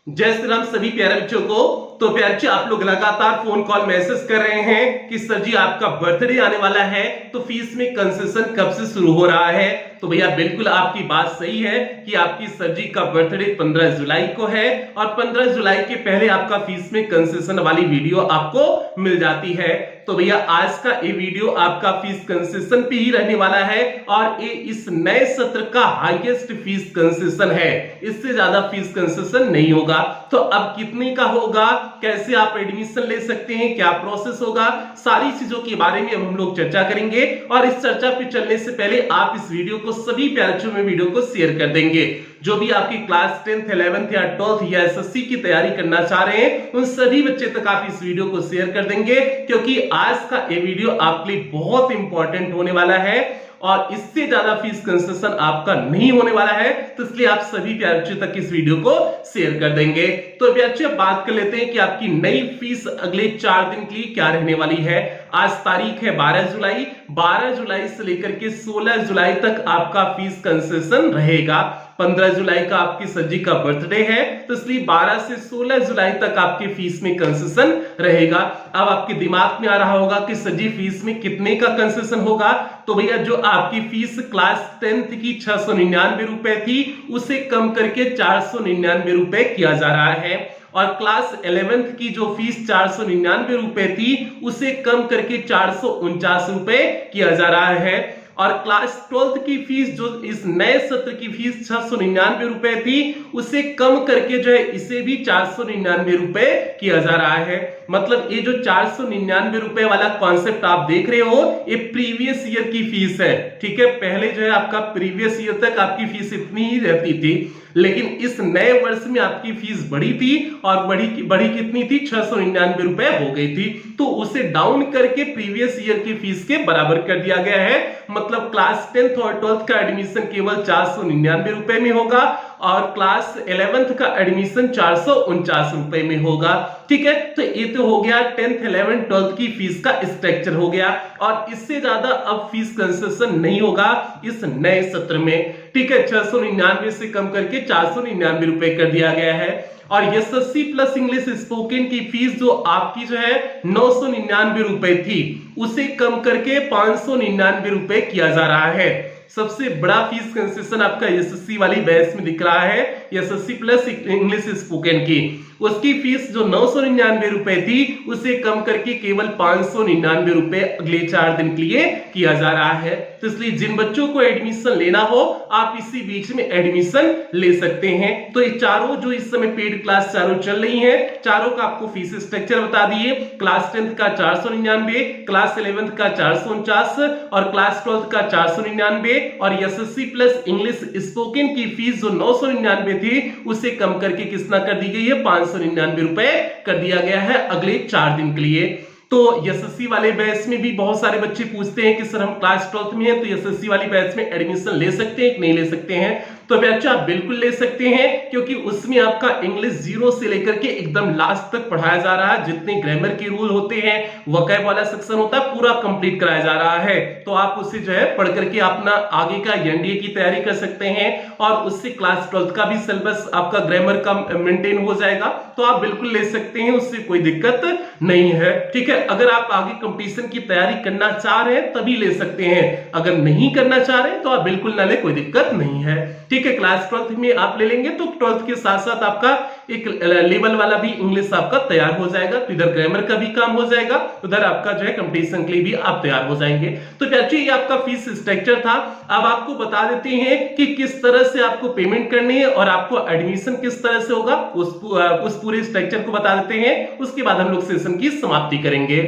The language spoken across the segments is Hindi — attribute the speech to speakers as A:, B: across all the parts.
A: जय श्री राम सभी प्यारे बच्चों को। तो प्यारे बच्चे, आप लोग लगातार फोन कॉल मैसेज कर रहे हैं कि सर जी आपका बर्थडे आने वाला है तो फीस में कंसेशन कब से शुरू हो रहा है। तो भैया बिल्कुल आपकी बात सही है कि आपकी सर जी का बर्थडे 15 जुलाई को है और 15 जुलाई के पहले आपका फीस में कंसेशन वाली वीडियो आपको मिल जाती है। तो भैया आज का ये वीडियो आपका फीस कंसेशन पे ही रहने वाला है और ये इस नए सत्र का हाईएस्ट फीस कंसेशन है। इससे ज्यादा फीस कंसेशन नहीं होगा। तो अब कितने का होगा, कैसे आप एडमिशन ले सकते हैं, क्या प्रोसेस होगा, सारी चीजों के बारे में अब हम लोग चर्चा करेंगे। और इस चर्चा पे चलने से पहले आप इस वीडियो को सभी प्यारे बच्चों में वीडियो को शेयर कर देंगे। जो भी आपकी क्लास 10th 11th या 12th या एसएससी की तैयारी करना चाह रहे हैं उन सभी बच्चे तक आप इस वीडियो को शेयर कर देंगे, क्योंकि आज का ये वीडियो आपके लिए बहुत इंपॉर्टेंट होने वाला है और इससे ज्यादा फीस कंसेशन आपका नहीं होने वाला है। तो इसलिए आप सभी प्यारे बच्चों तक इस वीडियो को शेयर कर देंगे। तो प्यारे बच्चे, बात कर लेते हैं कि आपकी नई फीस अगले 4 दिन के लिए क्या रहने वाली है। आज तारीख है 12 जुलाई। 12 जुलाई से लेकर के 16 जुलाई तक आपका फीस कंसेशन रहेगा। 15 जुलाई का आपकी सर जी का बर्थडे है तो इसलिए 12 से 16 जुलाई तक आपके फीस में कंसेशन रहेगा। अब आपके दिमाग में आ रहा होगा कि सर जी फीस में कितने का कंसेशन होगा। तो भैया जो आपकी फीस क्लास 10th की 699 रुपए थी उसे कम करके 499 रुपए किया जा रहा है और क्लास 11th की जो फीस 499 रुपए थी उसे कम करके 449 रुपए किया जा रहा है और क्लास 12th की फीस जो इस नए सत्र की फीस 699 रुपए थी उसे कम करके जो है इसे भी 499 रुपए किया जा रहा है। मतलब ये जो 499 रुपए वाला कॉन्सेप्ट आप देख रहे हो ये प्रीवियस ईयर की फीस है। ठीक है, पहले जो है आपका प्रीवियस ईयर तक आपकी फीस इतनी ही रहती थी, लेकिन इस नए वर्ष में आपकी फीस बढ़ी थी और बढ़ी कितनी थी, 699 रुपए हो गई थी। तो उसे डाउन करके प्रीवियस ईयर की फीस के बराबर कर दिया गया है। मतलब क्लास 10th और 12th का एडमिशन केवल 499 रुपए में होगा और क्लास 11th का एडमिशन 449 रुपए में होगा। ठीक है, तो ये तो हो गया 10th 11th 12th की फीस का स्ट्रक्चर हो गया और इससे ज्यादा अब फीस कंसेशन नहीं होगा इस नए सत्र में। ठीक है, 699 से कम करके 499 रुपए कर दिया गया है और एसएससी प्लस इंग्लिश स्पोकन की फीस जो आपकी जो है 999 रुपए थी उसे कम करके 599 रुपए किया जा रहा है। सबसे बड़ा फीस कंसेशन आपका एसएससी वाली बैच में दिख रहा है, एसएससी प्लस इंग्लिश स्पोकन की उसकी फीस जो 999 रुपए थी उसे कम करके केवल 599 रुपए अगले 4 दिन के लिए किया जा रहा है। तो इसलिए जिन बच्चों को एडमिशन लेना हो आप इसी बीच में एडमिशन ले सकते हैं। तो ये चारों जो इस समय पेड क्लास चारों चल रही हैं, चारों का आपको फीस स्ट्रक्चर बता दिए। क्लास 10th का 499, क्लास 11th का 449 और क्लास 12th का 499 और एसएससी प्लस इंग्लिश स्पोकन की फीस जो 999 थी उसे कम करके कितना कर दी गई है, 599 रुपए कर दिया गया है अगले 4 दिन के लिए। तो एसएससी वाले बैच में भी बहुत सारे बच्चे पूछते हैं कि सर हम क्लास 12th में हैं तो एसएससी वाली बैच में एडमिशन ले सकते हैं कि नहीं ले सकते हैं। तो बच्चा आप बिल्कुल ले सकते हैं, क्योंकि उसमें आपका इंग्लिश 0 से लेकर के एकदम लास्ट तक पढ़ाया जा रहा है। जितने ग्रामर के रूल होते हैं, वोकैब वाला सेक्शन होता है, पूरा कंप्लीट कराया जा रहा है। तो आप उससे जो है पढ़ करके अपना आगे का एनडीए की तैयारी कर सकते हैं और उससे क्लास 12th का भी सिलेबस आपका ग्रामर का मेंटेन हो जाएगा। तो आप बिल्कुल ले सकते हैं, उससे कोई दिक्कत नहीं है। ठीक है, अगर आप आगे कंपटीशन की तैयारी करना चाह रहे हैं तभी ले सकते हैं, अगर नहीं करना चाह रहे हैं तो आप बिल्कुल ना ले, कोई दिक्कत नहीं है। ठीक है, क्लास 12th में आप ले लेंगे तो 12th के साथ साथ आपका एक लेवल वाला भी इंग्लिश आपका तैयार हो जाएगा। तो इधर ग्रामर का भी काम हो जाएगा, उधर आपका जो है कंपटीशन के लिए भी आप तैयार हो जाएंगे। तो बच्चों ये आपका फीस स्ट्रक्चर था। अब आपको बता देते हैं कि किस तरह से आपको पेमेंट करनी है और आपको एडमिशन किस तरह से होगा, उस पूरे स्ट्रक्चर को बता देते हैं। उसके बाद हम लोग सेशन की समाप्ति करेंगे।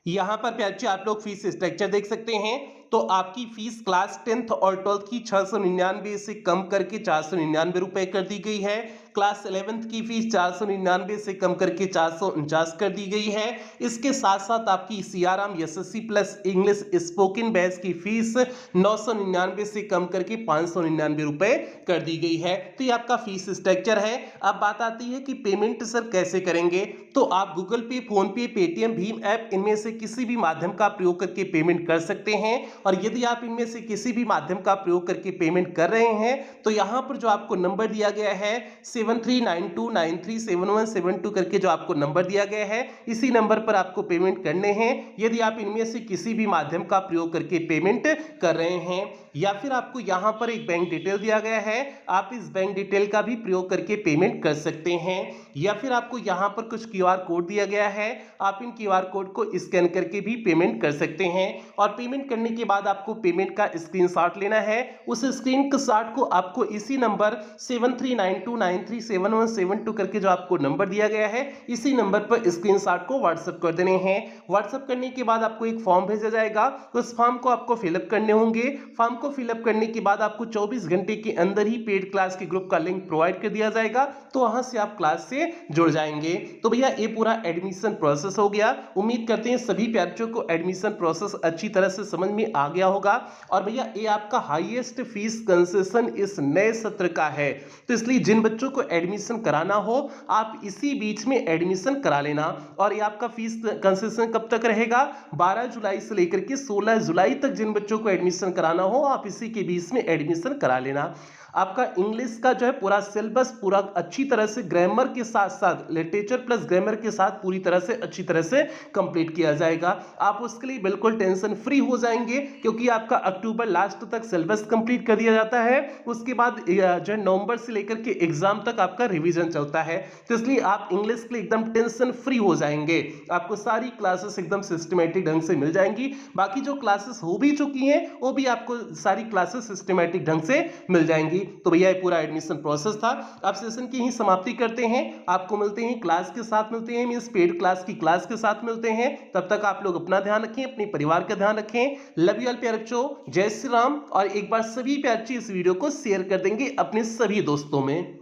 A: यहां पर बच्चे आप लोग फीस स्ट्रक्चर देख सकते हैं। तो आपकी फीस क्लास 10th और 12th की 699 से कम करके 499 रुपए कर दी गई है। क्लास 11th की फीस 499 से कम करके 449 कर दी गई है। इसके साथ साथ आपकी CRM SSC plus English spoken batch की फीस 999 से कम करके 599 रुपए कर दी गई है। तो ये आपका फीस स्ट्रक्चर है। अब बात आती है कि पेमेंट सर कैसे करेंगे। तो आप गूगल पे, फोन पे, पेटीएम, भीम ऐप इनमें से किसी भी माध्यम का प्रयोग करके पेमेंट कर सकते हैं और यदि आप इनमें से किसी भी माध्यम का प्रयोग करके पेमेंट कर रहे हैं तो यहां पर जो आपको नंबर दिया गया है 7392937172 करके जो आपको नंबर दिया गया है, इसी नंबर पर आपको पेमेंट करने हैं यदि आप इनमें से किसी भी माध्यम का प्रयोग करके पेमेंट कर रहे हैं। या फिर आपको यहां पर एक बैंक डिटेल दिया गया है, आप इस बैंक डिटेल का भी प्रयोग करके पेमेंट कर सकते हैं। या फिर आपको यहां पर कुछ क्यूआर कोड दिया गया है, आप इन क्यूआर कोड को स्कैन करके भी पेमेंट कर सकते हैं। और पेमेंट करने के बाद आपको पेमेंट का स्क्रीनशॉट लेना है, उस स्क्रीनशॉट को आपको इसी नंबर 7392937172 करके जो आपको नंबर दिया गया है, इसी नंबर पर स्क्रीनशॉट को व्हाट्सएप कर देने हैं। व्हाट्सएप करने के बाद आपको एक फॉर्म भेजा जाएगा, उस फॉर्म को आपको फिलअप करने होंगे। फॉर्म को फिलअप करने के बाद आपको 24 घंटे के अंदर ही पेड क्लास के ग्रुप का लिंक प्रोवाइड कर दिया जाएगा, तो वहां से आप क्लास से जुड़ जाएंगे। तो भैया ये पूरा एडमिशन प्रोसेस हो गया। उम्मीद करते हैं सभी प्यारों को एडमिशन प्रोसेस अच्छी तरह से समझ में आ गया होगा। और भैया ये आपका हाईएस्ट फीस कंसेशन इस नए सत्र का है, तो इसलिए जिन बच्चों को एडमिशन कराना हो आप इसी बीच में एडमिशन करा लेना। और ये आपका फीस कंसेशन कब तक रहेगा? 12 जुलाई से लेकर के 16 जुलाई तक जिन बच्चों को एडमिशन कराना हो आप इसी के बीच में एडमिशन करा लेना। आपका इंग्लिश का जो है पूरा सिलेबस पूरा अच्छी तरह से ग्रामर के साथ साथ लिटरेचर प्लस ग्रामर के साथ पूरी तरह से अच्छी तरह से कंप्लीट किया जाएगा। आप उसके लिए बिल्कुल टेंशन फ्री हो जाएंगे, क्योंकि आपका अक्टूबर लास्ट तक सिलेबस कंप्लीट कर दिया जाता है। उसके बाद जो है नवंबर से लेकर के एग्जाम तक आपका रिवीजन चलता है, तो इसलिए आप इंग्लिश के लिए एकदम टेंशन फ्री हो जाएंगे। आपको सारी क्लासेस एकदम सिस्टमेटिक ढंग से मिल जाएंगी। बाकी जो क्लासेस हो भी चुकी हैं वो भी आपको सारी क्लासेस सिस्टमेटिक ढंग से मिल जाएंगी। तो भैया ये पूरा एडमिशन प्रोसेस था। अब सेशन की ही समाप्ति करते हैं, आपको मिलते हैं क्लास के साथ, मिलते हैं मींस पेड क्लास की क्लास के साथ मिलते हैं। तब तक आप लोग अपना ध्यान रखें, अपने परिवार का ध्यान रखें। लव यू ऑल प्यारे बच्चों, जय श्री राम। और एक बार सभी प्यारे इस वीडियो को शेयर कर देंगे अपने सभी दोस्तों में।